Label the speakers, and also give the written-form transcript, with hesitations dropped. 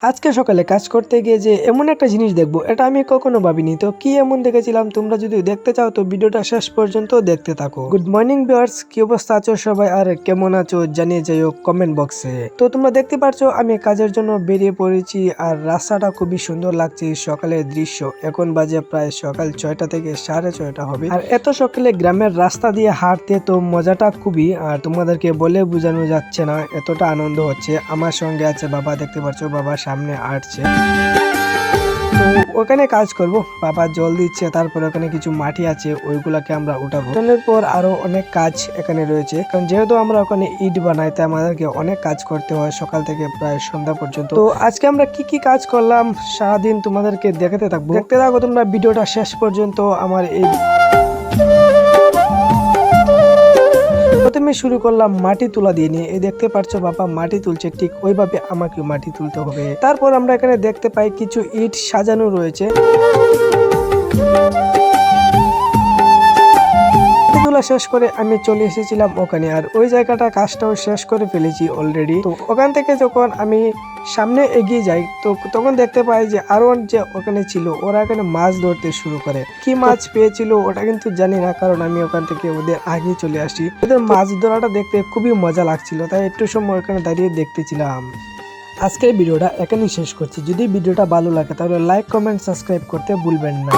Speaker 1: আজকে সকালে কাজ করতে গিয়ে যে এমন একটা জিনিস দেখবো এটা আমি কখনো ভাবিনি। তো কি এমন দেখেছিলাম, তোমরা যদি দেখতে চাও তো ভিডিওটা শেষ পর্যন্ত দেখতে থাকো। গুড মর্নিং ভিউয়ার্স, কি অবস্থা আছো সবাই আর কেমন আছো জানিয়ে যাইও কমেন্ট বক্সে। তো তোমরা দেখতে পারছো আমি কাজের জন্য বেরিয়ে পড়েছি আর রাস্তাটা খুবই সুন্দর লাগছে। সকালের দৃশ্য, এখন বাজে প্রায় সকাল 6টা থেকে 6:30 হবে। আর এত সকালে গ্রামের রাস্তা দিয়ে হাঁটতে তো মজাটা খুবই, আর তোমাদেরকে বলে বোঝানো যাচ্ছে না, এতটা আনন্দ হচ্ছে। আমার সঙ্গে আছে বাবা, দেখতে পাচ্ছ বাবা সামনে আসছে। তো ওখানে কাজ করব, বাবা জল দিচ্ছে, তারপর ওখানে কিছু মাটি আছে ওইগুলাকে আমরা উঠাবো। উঠানোর পর আরো অনেক কাজ এখানে রয়েছে, কারণ যেহেতু আমরা ওখানে ইট বানাই তাই আমাদেরকে অনেক কাজ করতে হয় সকাল থেকে প্রায় সন্ধ্যা পর্যন্ত। তো আজকে আমরা কি কি কাজ করলাম সারাদিন তোমাদেরকে দেখাতে থাকবো, দেখতে থাকো তোমরা ভিডিওটা শেষ পর্যন্ত। আমার এই প্রথমে শুরু করলাম মাটি তোলা দিয়ে নিয়ে। এই দেখতে পাচ্ছ বাবা মাটি তুলছে, ঠিক ওইভাবে আমাকে মাটি তুলতে হবে। তারপর আমরা এখানে দেখতে পাই কিছু ইট সাজানো রয়েছে। তোলা শেষ করে আমি চলে এসেছিলাম ওখানে, আর ওই জায়গাটা কাজটাও শেষ করে ফেলেছি অলরেডি। তো ওখান থেকে যখন আমি সামনে এগিয়ে যাই তো তখন দেখতে পাই যে আরো যে ওখানে ছিল ওরা এখানে মাছ ধরতে শুরু করে। কি মাছ পেয়েছিল ওটা কিন্তু জানি না, কারণ আমি ওখান থেকে ওদের আগে চলে আসি। ওদের মাছ ধরাটা দেখতে খুবই মজা লাগছিল, তাই একটু সময় ওখানে দাঁড়িয়ে দেখতেছিলাম। আজকের ভিডিওটা এখানেই শেষ করছি। যদি ভিডিওটা ভালো লাগে তাহলে লাইক, কমেন্ট, সাবস্ক্রাইব করতে ভুলবেন না।